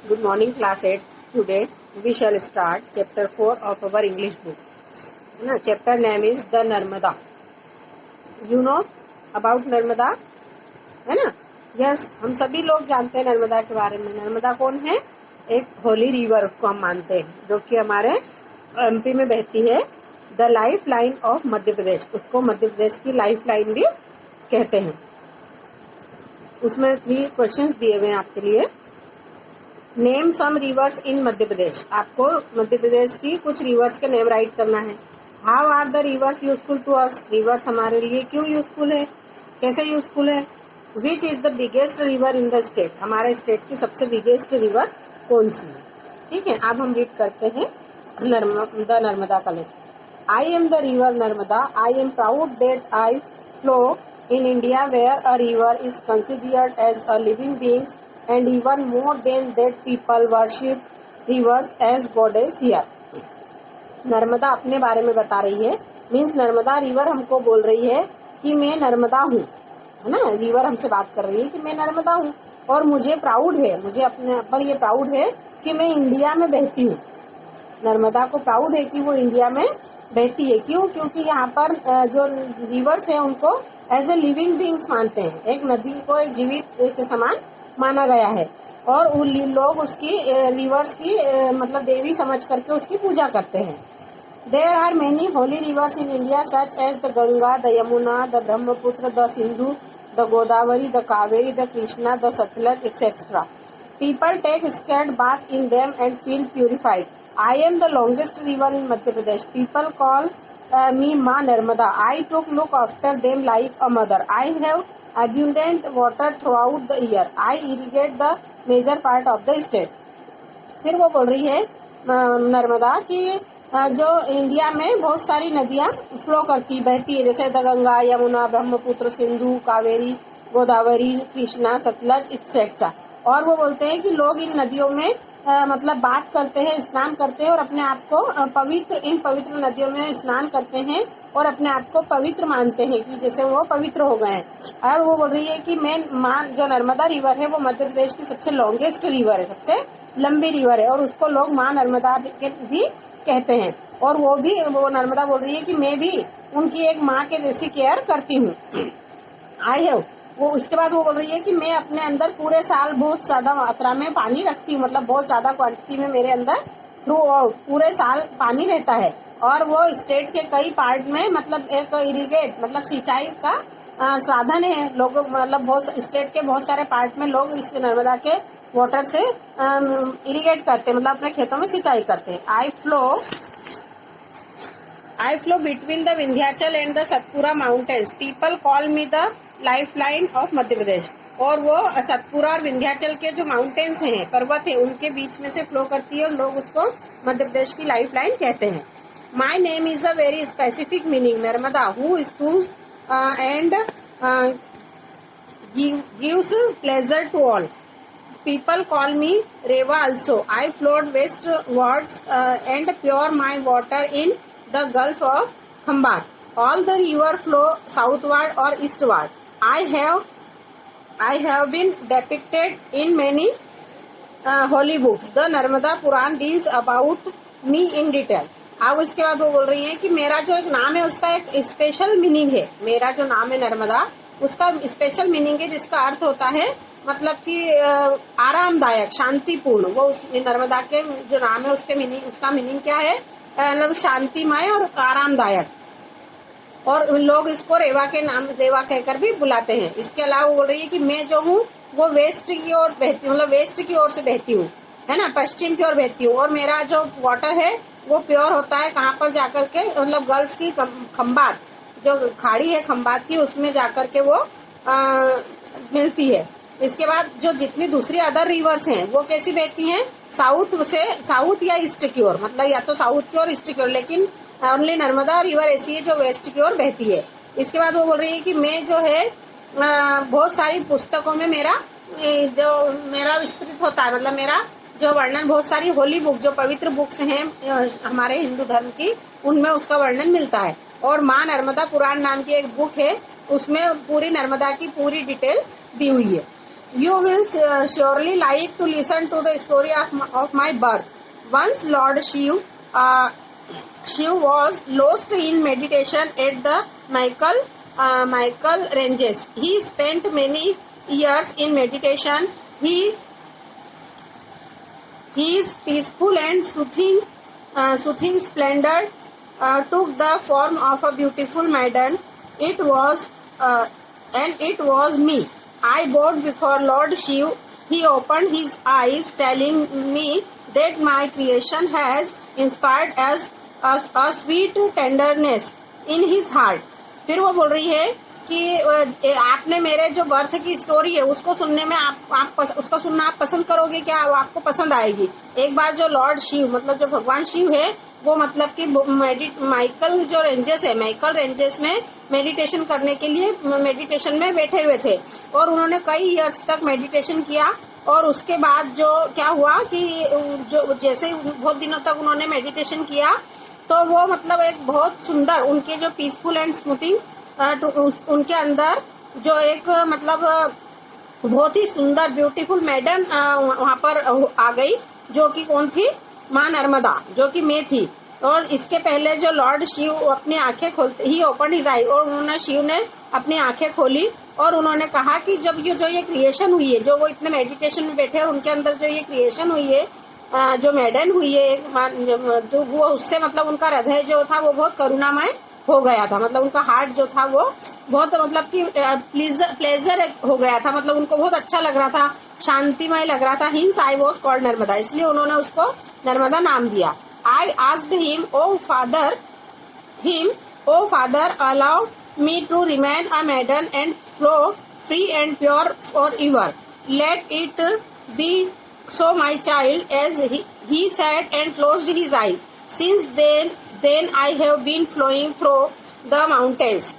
Good morning, class 8. Today we shall start chapter 4 of our English book. Chapter name is the Narmada. You know about Narmada? है ना? Yes, हम सभी लोग जानते हैं नर्मदा के बारे में. नर्मदा कौन है? एक होली रिवर उसको हम मानते हैं, जो कि हमारे एमपी में बहती है. The life line of Madhya Pradesh, उसको मध्य प्रदेश की लाइफ लाइन भी कहते हैं. उसमें 3 क्वेश्चंस दिए हुए हैं आपके लिए. नेम सम रिवर्स इन मध्य प्रदेश. आपको मध्य प्रदेश की कुछ रिवर्स के नेम राइट करना है. How are the rivers useful to us. Rivers हमारे लिए क्यों यूजफुल है, कैसे यूजफुल है. Which is the biggest river in the state. हमारे स्टेट की सबसे बिगेस्ट रिवर कौन सी है. ठीक है, अब हम रीड करते हैं द नर्मदा का list. I am the river Narmada. I am proud that I flow in India where a river is considered as a living being and even more than that people worship rivers as goddess here. Narmada अपने बारे में बता रही है. Means Narmada river हमको बोल रही है कि मैं नर्मदा हूँ, है ना. रिवर हमसे बात कर रही है कि मैं नर्मदा हूँ और मुझे प्राउड है, मुझे अपने पर ये प्राउड है कि मैं इंडिया में बहती हूँ. नर्मदा को प्राउड है कि वो इंडिया में बहती है. क्यों? क्योंकि यहाँ पर जो रिवर्स है उनको एज ए लिविंग बींग्स मानते हैं. एक नदी को एक जीवित के समान माना गया है और लोग उसकी रिवर्स की मतलब देवी समझ करके उसकी पूजा करते हैं. There are many holy rivers in India such as the Ganga, the Yamuna, the Brahmaputra, the Sindhu, the Godavari, the Kaveri, the Krishna, the Sutlej etcetera. People take scared bath in them and feel purified. I am the longest river in Madhya Pradesh. People call me Ma Narmada. I took look after them like a mother. I have abundant water throughout the year. I irrigate the major part of the state. फिर वो बोल रही है नर्मदा कि जो India में बहुत सारी नदियां फ्लो करती बहती है, जैसे द गंगा, यमुना, ब्रह्मपुत्र, सिंधु, कावेरी, गोदावरी, कृष्णा, सतलज एक्सेट्रा. और वो बोलते हैं कि लोग इन नदियों में मतलब बात करते हैं, स्नान करते हैं और अपने आप को इन पवित्र नदियों में स्नान करते हैं और अपने आप को पवित्र मानते हैं कि जैसे वो पवित्र हो गए हैं. और वो बोल रही है कि मैं माँ जो नर्मदा रिवर है वो मध्य प्रदेश की सबसे लॉन्गेस्ट रिवर है, सबसे लंबी रिवर है और उसको लोग माँ नर्मदा भी कहते हैं. और वो नर्मदा बोल रही है कि मैं भी उनकी एक माँ के जैसी केयर करती हूँ. आई हैव वो उसके बाद वो बोल रही है कि मैं अपने अंदर पूरे साल बहुत ज्यादा मात्रा में पानी रखती हूँ, मतलब बहुत ज्यादा क्वांटिटी में मेरे अंदर थ्रू पूरे साल पानी रहता है. और वो स्टेट के कई पार्ट में मतलब एक इरिगेट मतलब सिंचाई का साधन है. लोग मतलब बहुत स्टेट के बहुत सारे पार्ट में लोग इस नर्मदा के वाटर से इरिगेट करते हैं, मतलब अपने खेतों में सिंचाई करते हैं. I flow between the Vindhyachal and the Satpura mountains. People call me the lifeline of Madhya Pradesh. और वो सतपुरा और विंध्याचल के जो माउंटेन्स हैं, पर्वत है, उनके बीच में से फ्लो करती है और लोग उसको मध्य प्रदेश की लाइफलाइन कहते हैं. My name is a very specific meaning Narmada who is to and gives pleasure to all. People call me Reva also. I flowed westwards and pure my water in the Gulf of Khambar. All the river flow southward or eastward. I have been depicted in many holy books. The Narmada Puran deals about me in detail. अब उसके बाद वो बोल रही है कि मेरा जो एक नाम है उसका एक स्पेशल मीनिंग है. मेरा जो नाम है नर्मदा उसका स्पेशल मीनिंग है जिसका अर्थ होता है मतलब कि आरामदायक, शांतिपूर्ण. वो नर्मदा के जो नाम है उसका मीनिंग क्या है, मतलब शांतिमय और आरामदायक. और लोग इसको रेवा के नाम रेवा कहकर भी बुलाते हैं. इसके अलावा बोल रही है कि मैं जो हूँ वो वेस्ट की ओर बहती हूँ, मतलब वेस्ट की ओर से बहती हूँ, है ना, पश्चिम की ओर बहती हूँ. और मेरा जो वाटर है वो प्योर होता है कहाँ पर जाकर के, मतलब गल्फ की खंबात जो खाड़ी है खंबात की, उसमें जाकर के वो मिलती है. इसके बाद जो जितनी दूसरी अदर रिवर्स हैं वो कैसी बहती हैं, साउथ या ईस्ट की ओर, मतलब या तो साउथ की ओर ईस्ट की ओर. लेकिन ओनली नर्मदा रिवर ऐसी है जो वेस्ट की ओर बहती है. इसके बाद वो बोल रही है कि मैं जो है बहुत सारी पुस्तकों में मेरा विस्तृत होता है, मतलब मेरा जो वर्णन बहुत सारी होली बुक जो पवित्र बुक्स हैं हमारे हिंदू धर्म की, उनमें उसका वर्णन मिलता है. और माँ नर्मदा पुराण नाम की एक बुक है, उसमें पूरी नर्मदा की पूरी डिटेल दी हुई है. You will surely like to listen to the story of my birth. Once Lord Shiv was lost in meditation at the Michael ranges. He spent many years in meditation. His peaceful and soothing splendor took the form of a beautiful maiden. It was me. I bowed before Lord Shiv. He opened his eyes, telling me that my creation has inspired us a sweet tenderness in his heart. फिर वो बोल रही है कि आपने मेरे जो birth की स्टोरी है उसको सुनने में उसको सुनना आप पसंद करोगे क्या? वो आपको पसंद आएगी. एक बार जो लॉर्ड शिव मतलब जो भगवान शिव है वो मतलब कि माइकल जो रेंजेस है, माइकल रेंजेस में मेडिटेशन करने के लिए मेडिटेशन में बैठे हुए थे और उन्होंने कई इयर्स तक मेडिटेशन किया. और उसके बाद जो क्या हुआ कि जो जैसे बहुत दिनों तक उन्होंने मेडिटेशन किया तो वो मतलब एक बहुत सुंदर उनके जो पीसफुल एंड स्मूथिंग उनके अंदर जो एक मतलब बहुत ही सुंदर ब्यूटीफुल मैडम वहां पर आ गई, जो कि कौन थी? माँ नर्मदा, जो कि मैं थी. और इसके पहले जो लॉर्ड शिव अपनी आंखें खोलते ही ओपन हिज आई, और उन्होंने शिव ने अपनी आंखें खोली और उन्होंने कहा कि जब ये क्रिएशन हुई है, जो वो इतने मेडिटेशन में बैठे और उनके अंदर जो ये क्रिएशन हुई है, जो मैडन हुई है, तो वो उससे मतलब उनका हृदय जो था वो बहुत करुणामय हो गया था. मतलब उनका हार्ट जो था वो बहुत मतलब कि प्लेजर हो गया था. मतलब उनको बहुत अच्छा लग रहा था, शांतिमय लग रहा था. Hence I was called Narmada, इसलिए उन्होंने उसको नर्मदा नाम दिया. I asked him, o father allow me to remain a maiden and flow free and pure forever. Let it be so, my child. As he said and closed his eyes. Since then I have been flowing through the mountains.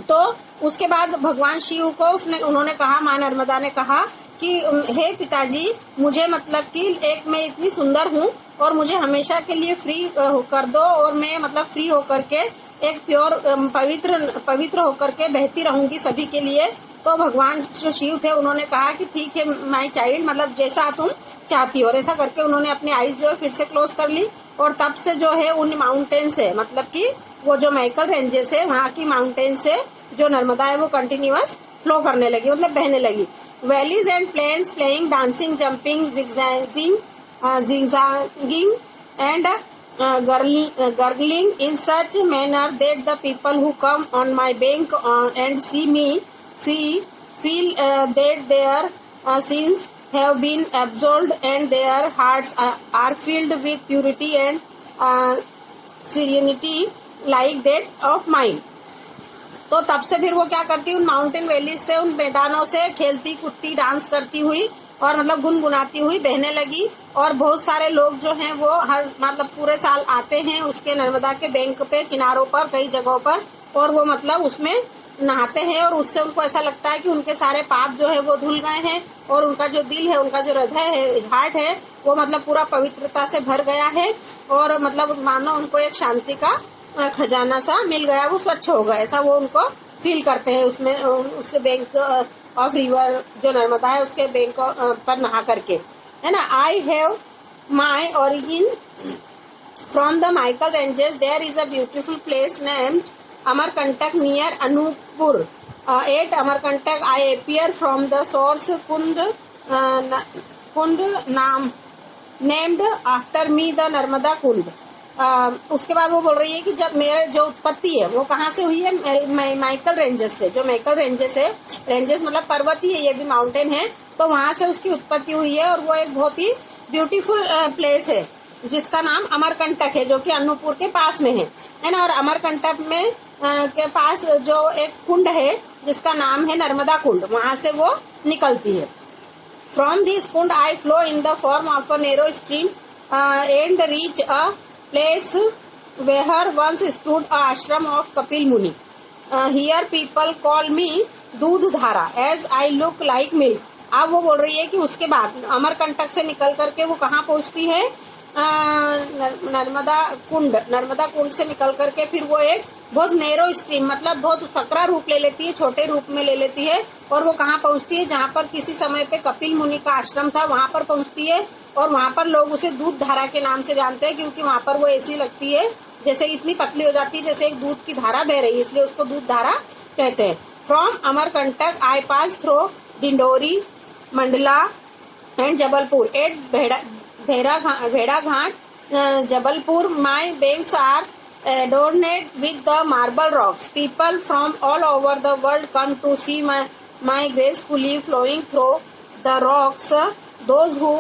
तो उसके बाद भगवान शिव को उन्होंने कहा, माँ नर्मदा ने कहा कि हे पिताजी, मुझे मतलब कि एक मैं इतनी सुंदर हूँ और मुझे हमेशा के लिए फ्री कर दो और मैं मतलब फ्री होकर के एक प्योर पवित्र होकर के बहती रहूंगी सभी के लिए. तो भगवान जो शिव थे उन्होंने कहा कि ठीक है माय चाइल्ड, मतलब जैसा तुम चाहती हो. और ऐसा करके उन्होंने अपनी आईज जो है फिर से क्लोज कर ली. और तब से जो है उन माउंटेन से मतलब कि वो जो माइकल रेंजेस है वहाँ की माउंटेन से जो नर्मदा है वो कंटिन्यूअस फ्लो करने लगी, मतलब बहने लगी. Valleys and plains playing, dancing, jumping, zigzagging and gurgling in such manner that the people who come on my bank and see me feel that their sins have been absolved and their hearts are filled with purity and serenity like that of mine. तो तब से फिर वो क्या करती, उन mountain valleys से, उन मैदानों से खेलती कूदती डांस करती हुई और मतलब गुनगुनाती हुई बहने लगी. और बहुत सारे लोग जो हैं वो हर मतलब पूरे साल आते हैं उसके नर्मदा के बैंक पे, किनारों पर, कई जगहों पर, और वो मतलब उसमें नहाते हैं और उससे उनको ऐसा लगता है कि उनके सारे पाप जो है वो धुल गए हैं और उनका जो दिल है, उनका जो हृदय है, हार्ट है, वो मतलब पूरा पवित्रता से भर गया है और मतलब मानो उनको एक शांति का खजाना सा मिल गया, वो स्वच्छ हो गया, ऐसा वो उनको फील करते हैं उसमें, उसके बैंक ऑफ रिवर जो नर्मदा है उसके बैंक पर नहा करके, है ना. I have my origin from the Maikal ranges. There is a beautiful place named Amarkantak near Anuppur. At Amarkantak I appear from the source कुंड नाम named after me the Narmada कुंड. उसके बाद वो बोल रही है कि जब मेरे जो उत्पत्ति है वो कहाँ से हुई है? माइकल रेंजेस से. जो माइकल रेंजेस है, रेंजेस मतलब पर्वत ही है, ये भी माउंटेन है, तो वहां से उसकी उत्पत्ति हुई है. और वो एक बहुत ही ब्यूटीफुल प्लेस है जिसका नाम अमरकंटक है, जो कि अनूपपुर के पास में है ना. और अमरकंटक में के पास जो एक कुंड है जिसका नाम है नर्मदा कुंड, वहां से वो निकलती है. From this Kund I flow in the form of a narrow stream and reach a place where once stood a ashram of Kapil Muni. Here people call me दूध धारा as I look like milk. अब वो बोल रही है कि उसके बाद अमरकंटक से निकल करके वो कहाँ पहुंचती है? नर्मदा कुंड से निकल करके फिर वो एक बहुत नैरो स्ट्रीम मतलब बहुत सकरा रूप ले लेती है, छोटे रूप में ले लेती है और वो कहाँ पहुंचती है, जहाँ पर किसी समय पे कपिल मुनि का आश्रम था वहां पर पहुंचती है। और वहां पर लोग उसे दूध धारा के नाम से जानते हैं, क्योंकि वहां पर वो ऐसी लगती है जैसे इतनी पतली हो जाती है जैसे एक दूध की धारा बह रही है, इसलिए उसको दूध धारा कहते हैं। From Amarkantak I pass through Dindori, Mandla and Jabalpur at Bheda Ghat Jabalpur. My banks are adorned with the marble rocks. People from all over the world come to see my gracefully flowing through the rocks. Those who